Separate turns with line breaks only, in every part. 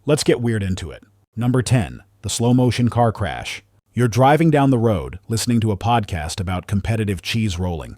Let's get weird into it. Number 10, the slow motion car crash. You're driving down the road, listening to a podcast about competitive cheese rolling,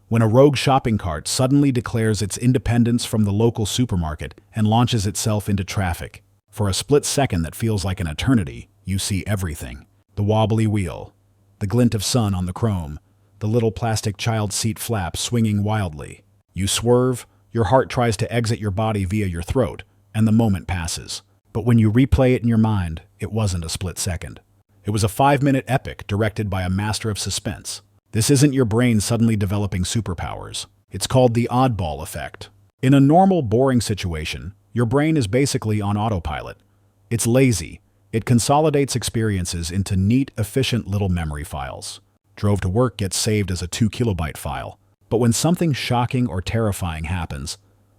when a rogue shopping cart suddenly declares its independence from the local supermarket and launches itself into traffic. For a split second that feels like an eternity, you see everything. The wobbly wheel, the glint of sun on the chrome, the little plastic child seat flap swinging wildly. You swerve, your heart tries to exit your body via your throat, and the moment passes. But when you replay it in your mind, it wasn't a split second. It was a 5-minute epic directed by a master of suspense. This isn't your brain suddenly developing superpowers. It's called the oddball effect. In a normal, boring situation, your brain is basically on autopilot. It's lazy. It consolidates experiences into neat, efficient little memory files. Drove to work gets saved as a 2 kilobyte file. But when something shocking or terrifying happens,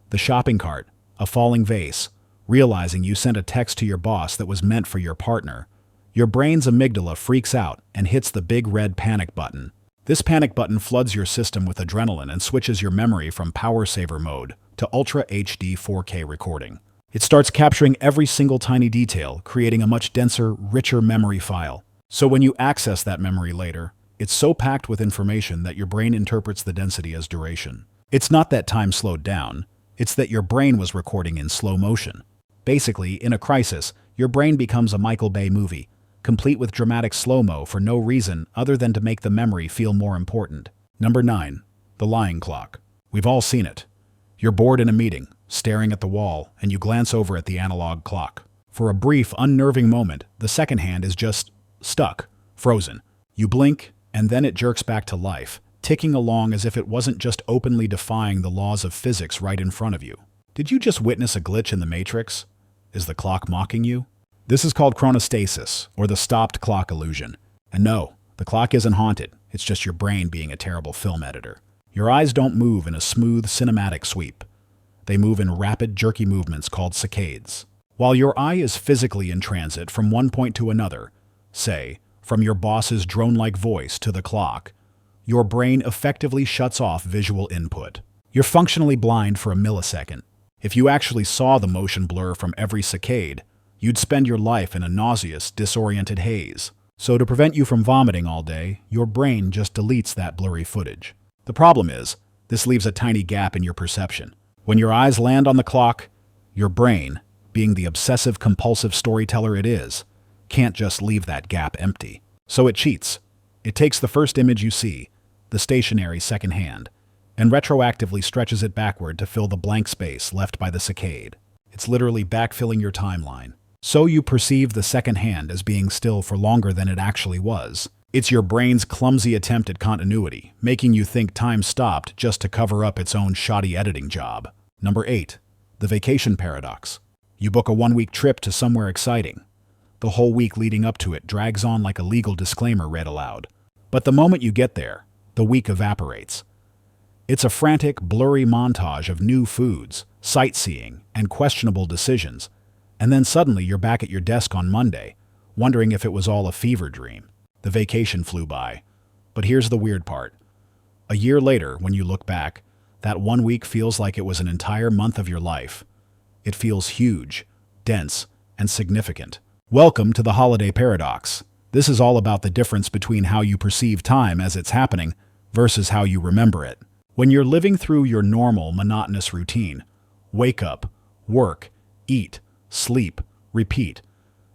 the shopping cart, a falling vase, realizing you sent a text to your boss that was meant for your partner, your brain's amygdala freaks out and hits the big red panic button. This panic button floods your system with adrenaline and switches your memory from power saver mode to Ultra HD 4K recording. It starts capturing every single tiny detail, creating a much denser, richer memory file. So when you access that memory later, it's so packed with information that your brain interprets the density as duration. It's not that time slowed down, it's that your brain was recording in slow motion. Basically, in a crisis, your brain becomes a Michael Bay movie, complete with dramatic slow-mo for no reason other than to make the memory feel more important. Number 9. The lying clock. We've all seen it. You're bored in a meeting, staring at the wall, and you glance over at the analog clock. For a brief, unnerving moment, the second hand is just stuck, frozen. You blink, and then it jerks back to life, ticking along as if it wasn't just openly defying the laws of physics right in front of you. Did you just witness a glitch in the Matrix? Is the clock mocking you? This is called chronostasis, or the stopped clock illusion. And no, the clock isn't haunted. It's just your brain being a terrible film editor. Your eyes don't move in a smooth, cinematic sweep. They move in rapid, jerky movements called saccades. While your eye is physically in transit from one point to another, say, from your boss's drone-like voice to the clock, your brain effectively shuts off visual input. You're functionally blind for a millisecond. If you actually saw the motion blur from every saccade, you'd spend your life in a nauseous, disoriented haze. So to prevent you from vomiting all day, your brain just deletes that blurry footage. The problem is, this leaves a tiny gap in your perception. When your eyes land on the clock, your brain, being the obsessive-compulsive storyteller it is, can't just leave that gap empty. So it cheats. It takes the first image you see, the stationary second hand, and retroactively stretches it backward to fill the blank space left by the saccade. It's literally backfilling your timeline. So you perceive the second hand as being still for longer than it actually was. It's your brain's clumsy attempt at continuity, making you think time stopped just to cover up its own shoddy editing job. Number 8. The vacation paradox. You book a 1-week trip to somewhere exciting. The whole week leading up to it drags on like a legal disclaimer read aloud. But the moment you get there, the week evaporates. It's a frantic, blurry montage of new foods, sightseeing, and questionable decisions. And then suddenly you're back at your desk on Monday, wondering if it was all a fever dream. The vacation flew by. But here's the weird part. A year later, when you look back, that 1 week feels like it was an entire month of your life. It feels huge, dense, and significant. Welcome to the holiday paradox. This is all about the difference between how you perceive time as it's happening versus how you remember it. When you're living through your normal, monotonous routine, wake up, work, eat, sleep, repeat,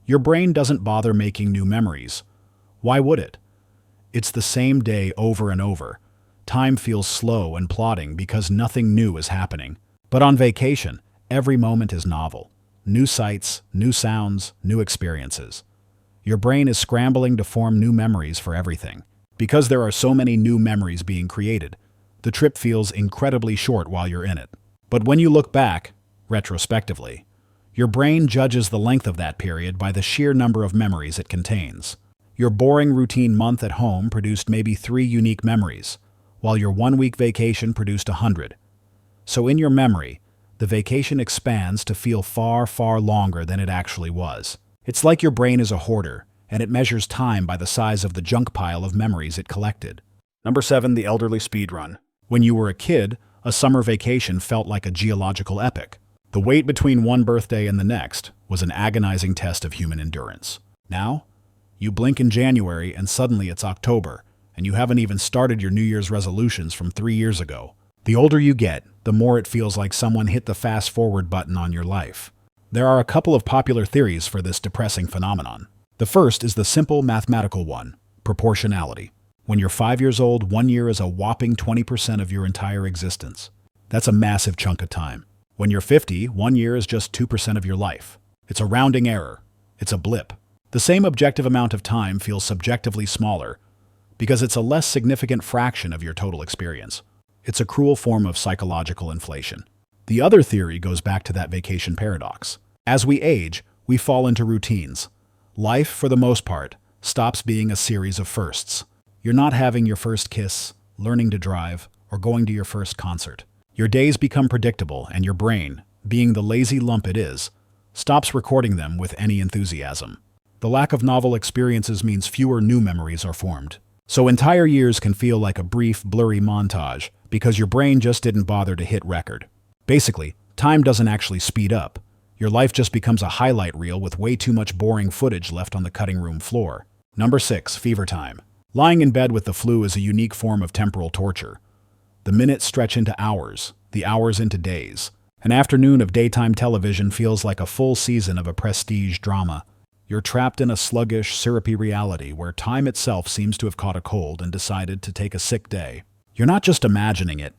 your brain doesn't bother making new memories. Why would it? It's the same day over and over. Time feels slow and plodding because nothing new is happening. But on vacation, every moment is novel. New sights, new sounds, new experiences. Your brain is scrambling to form new memories for everything. Because there are so many new memories being created, the trip feels incredibly short while you're in it. But when you look back, retrospectively, your brain judges the length of that period by the sheer number of memories it contains. Your boring routine month at home produced maybe 3 unique memories, while your 1-week vacation produced 100. So in your memory, the vacation expands to feel far, far longer than it actually was. It's like your brain is a hoarder, and it measures time by the size of the junk pile of memories it collected. Number 7, the elderly speedrun. When you were a kid, a summer vacation felt like a geological epic. The wait between one birthday and the next, was an agonizing test of human endurance. Now, you blink in January and suddenly it's October, and you haven't even started your New Year's resolutions from 3 years ago. The older you get, the more it feels like someone hit the fast-forward button on your life. There are a couple of popular theories for this depressing phenomenon. The first is the simple mathematical one, proportionality. When you're 5 years old, 1 year is a whopping 20% of your entire existence. That's a massive chunk of time. When you're 50, 1 year is just 2% of your life. It's a rounding error. It's a blip. The same objective amount of time feels subjectively smaller because it's a less significant fraction of your total experience. It's a cruel form of psychological inflation. The other theory goes back to that vacation paradox. As we age, we fall into routines. Life, for the most part, stops being a series of firsts. You're not having your first kiss, learning to drive, or going to your first concert. Your days become predictable, and your brain, being the lazy lump it is, stops recording them with any enthusiasm. The lack of novel experiences means fewer new memories are formed. So entire years can feel like a brief, blurry montage because your brain just didn't bother to hit record. Basically, time doesn't actually speed up. Your life just becomes a highlight reel with way too much boring footage left on the cutting room floor. Number 6, fever time. Lying in bed with the flu is a unique form of temporal torture. The minutes stretch into hours, the hours into days. An afternoon of daytime television feels like a full season of a prestige drama. You're trapped in a sluggish, syrupy reality where time itself seems to have caught a cold and decided to take a sick day. You're not just imagining it.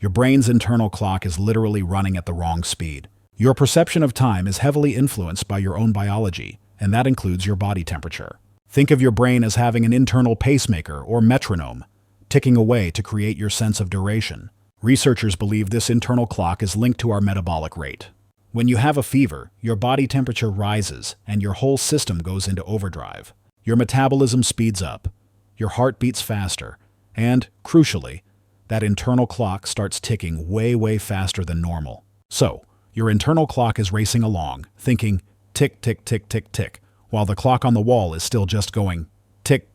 Your brain's internal clock is literally running at the wrong speed. Your perception of time is heavily influenced by your own biology, and that includes your body temperature. Think of your brain as having an internal pacemaker or metronome, ticking away to create your sense of duration. Researchers believe this internal clock is linked to our metabolic rate. When you have a fever, your body temperature rises and your whole system goes into overdrive. Your metabolism speeds up, your heart beats faster, and, crucially, that internal clock starts ticking way faster than normal. So, your internal clock is racing along, thinking tick, tick, tick, tick, tick, while the clock on the wall is still just going tick,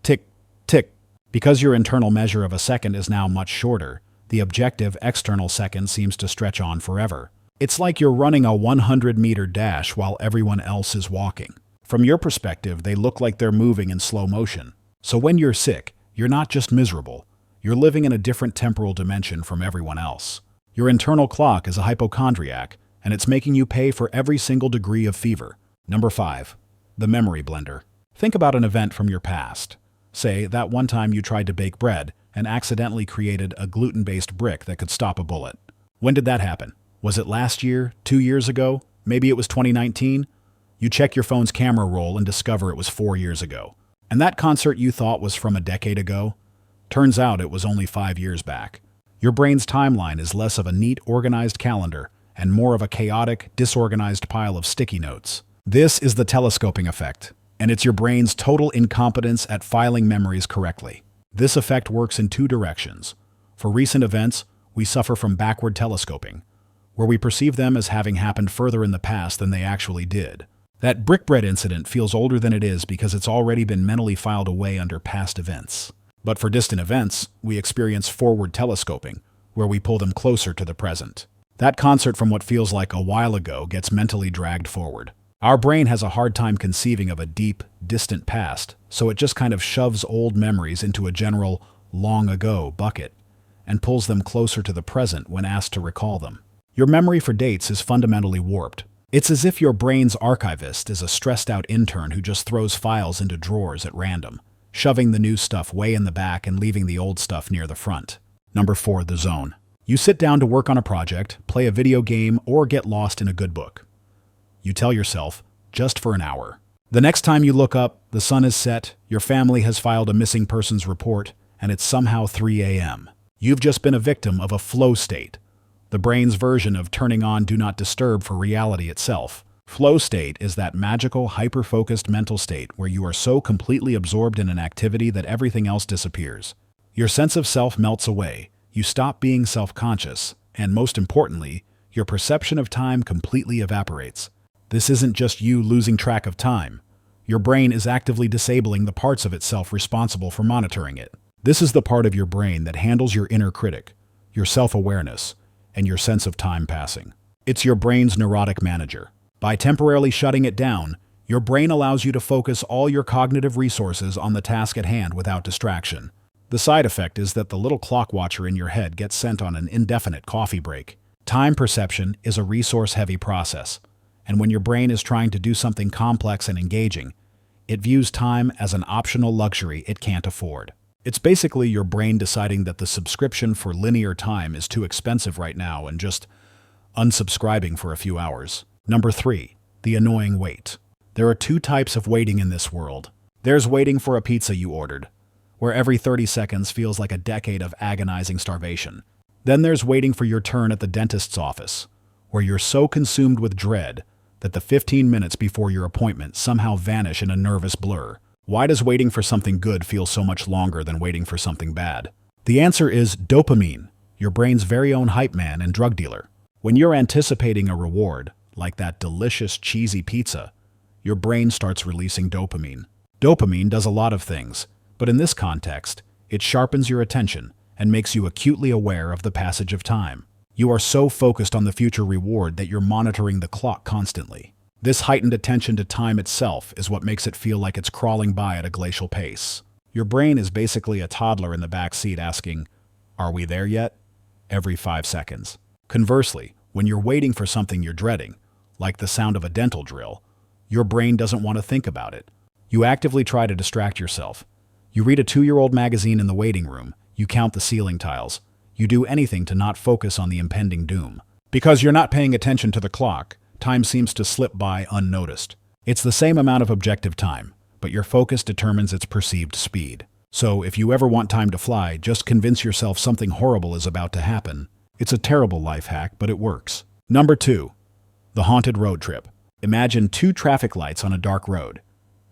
tick, tick. Because your internal measure of a second is now much shorter, the objective external second seems to stretch on forever. It's like you're running a 100-meter dash while everyone else is walking. From your perspective, they look like they're moving in slow motion. So when you're sick, you're not just miserable. You're living in a different temporal dimension from everyone else. Your internal clock is a hypochondriac, and it's making you pay for every single degree of fever. Number 5. The memory blender. Think about an event from your past. Say, that one time you tried to bake bread and accidentally created a gluten-based brick that could stop a bullet. When did that happen? Was it last year, 2 years ago? Maybe it was 2019? You check your phone's camera roll and discover it was 4 years ago. And that concert you thought was from a decade ago? Turns out it was only 5 years back. Your brain's timeline is less of a neat, organized calendar and more of a chaotic, disorganized pile of sticky notes. This is the telescoping effect, and it's your brain's total incompetence at filing memories correctly. This effect works in 2 directions. For recent events, we suffer from backward telescoping, where we perceive them as having happened further in the past than they actually did. That brick bread incident feels older than it is because it's already been mentally filed away under past events. But for distant events, we experience forward telescoping, where we pull them closer to the present. That concert from what feels like a while ago gets mentally dragged forward. Our brain has a hard time conceiving of a deep, distant past, so it just kind of shoves old memories into a general long ago bucket and pulls them closer to the present when asked to recall them. Your memory for dates is fundamentally warped. It's as if your brain's archivist is a stressed-out intern who just throws files into drawers at random, shoving the new stuff way in the back and leaving the old stuff near the front. Number 4, the zone. You sit down to work on a project, play a video game, or get lost in a good book. You tell yourself, just for an hour. The next time you look up, the sun is set, your family has filed a missing persons report, and it's somehow 3 a.m. You've just been a victim of a flow state, the brain's version of turning on Do Not Disturb for reality itself. Flow state is that magical, hyper-focused mental state where you are so completely absorbed in an activity that everything else disappears. Your sense of self melts away, you stop being self-conscious, and most importantly, your perception of time completely evaporates. This isn't just you losing track of time. Your brain is actively disabling the parts of itself responsible for monitoring it. This is the part of your brain that handles your inner critic, your self-awareness, and your sense of time passing. It's your brain's neurotic manager. By temporarily shutting it down, your brain allows you to focus all your cognitive resources on the task at hand without distraction. The side effect is that the little clock watcher in your head gets sent on an indefinite coffee break. Time perception is a resource-heavy process, and when your brain is trying to do something complex and engaging, it views time as an optional luxury it can't afford. It's basically your brain deciding that the subscription for linear time is too expensive right now and just unsubscribing for a few hours. Number 3. The annoying wait. There are two types of waiting in this world. There's waiting for a pizza you ordered, where every 30 seconds feels like a decade of agonizing starvation. Then there's waiting for your turn at the dentist's office, where you're so consumed with dread that the 15 minutes before your appointment somehow vanish in a nervous blur. Why does waiting for something good feel so much longer than waiting for something bad? The answer is dopamine, your brain's very own hype man and drug dealer. When you're anticipating a reward, like that delicious cheesy pizza, your brain starts releasing dopamine. Dopamine does a lot of things, but in this context, it sharpens your attention and makes you acutely aware of the passage of time. You are so focused on the future reward that you're monitoring the clock constantly. This heightened attention to time itself is what makes it feel like it's crawling by at a glacial pace. Your brain is basically a toddler in the back seat asking, "Are we there yet?" every 5 seconds. Conversely, when you're waiting for something you're dreading, like the sound of a dental drill, your brain doesn't want to think about it. You actively try to distract yourself. You read a 2-year-old magazine in the waiting room. You count the ceiling tiles. You do anything to not focus on the impending doom. Because you're not paying attention to the clock, time seems to slip by unnoticed. It's the same amount of objective time, but your focus determines its perceived speed. So if you ever want time to fly, just convince yourself something horrible is about to happen. It's a terrible life hack, but it works. Number 2. The haunted road trip. Imagine 2 traffic lights on a dark road.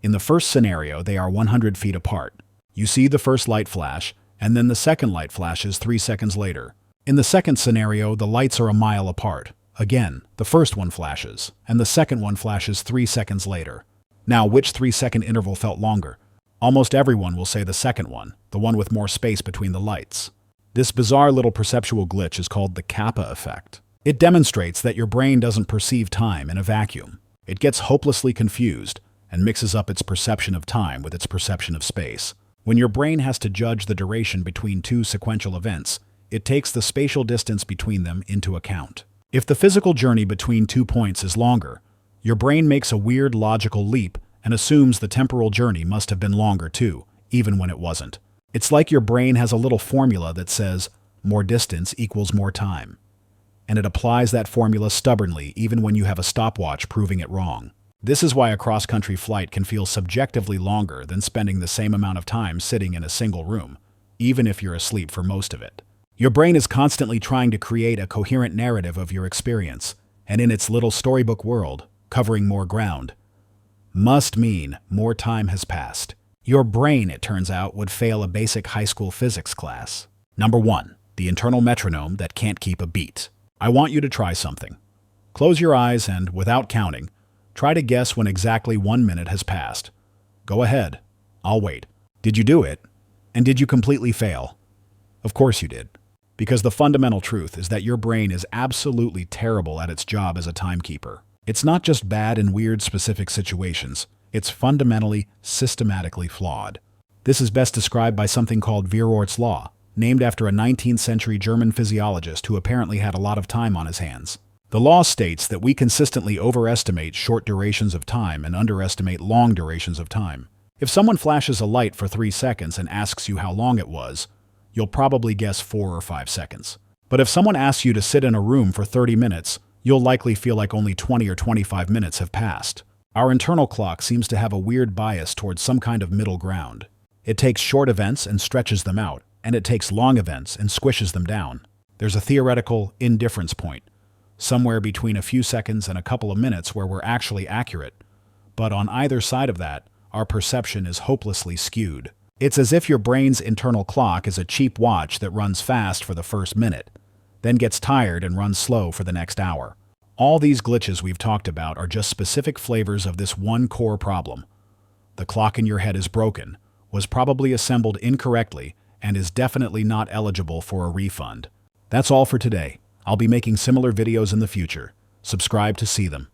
In the first scenario, they are 100 feet apart. You see the first light flash, and then the second light flashes 3 seconds later. In the second scenario, the lights are a mile apart. Again, the first one flashes, and the second one flashes 3 seconds later. Now, which 3-second interval felt longer? Almost everyone will say the second one, the one with more space between the lights. This bizarre little perceptual glitch is called the kappa effect. It demonstrates that your brain doesn't perceive time in a vacuum. It gets hopelessly confused and mixes up its perception of time with its perception of space. When your brain has to judge the duration between 2 sequential events, it takes the spatial distance between them into account. If the physical journey between 2 points is longer, your brain makes a weird logical leap and assumes the temporal journey must have been longer too, even when it wasn't. It's like your brain has a little formula that says, more distance equals more time. And it applies that formula stubbornly even when you have a stopwatch proving it wrong. This is why a cross-country flight can feel subjectively longer than spending the same amount of time sitting in a single room, even if you're asleep for most of it. Your brain is constantly trying to create a coherent narrative of your experience, and in its little storybook world, covering more ground must mean more time has passed. Your brain, it turns out, would fail a basic high school physics class. Number 1. The internal metronome that can't keep a beat. I want you to try something. Close your eyes and, without counting, try to guess when exactly 1 minute has passed. Go ahead. I'll wait. Did you do it? And did you completely fail? Of course you did. Because the fundamental truth is that your brain is absolutely terrible at its job as a timekeeper. It's not just bad in weird specific situations. It's fundamentally, systematically flawed. This is best described by something called Wehrort's law, named after a 19th century German physiologist who apparently had a lot of time on his hands. The law states that we consistently overestimate short durations of time and underestimate long durations of time. If someone flashes a light for 3 seconds and asks you how long it was, you'll probably guess 4 or 5 seconds. But if someone asks you to sit in a room for 30 minutes, you'll likely feel like only 20 or 25 minutes have passed. Our internal clock seems to have a weird bias towards some kind of middle ground. It takes short events and stretches them out, and it takes long events and squishes them down. There's a theoretical indifference point, somewhere between a few seconds and a couple of minutes where we're actually accurate. But on either side of that, our perception is hopelessly skewed. It's as if your brain's internal clock is a cheap watch that runs fast for the first minute, then gets tired and runs slow for the next hour. All these glitches we've talked about are just specific flavors of this one core problem. The clock in your head is broken, was probably assembled incorrectly, and is definitely not eligible for a refund. That's all for today. I'll be making similar videos in the future. Subscribe to see them.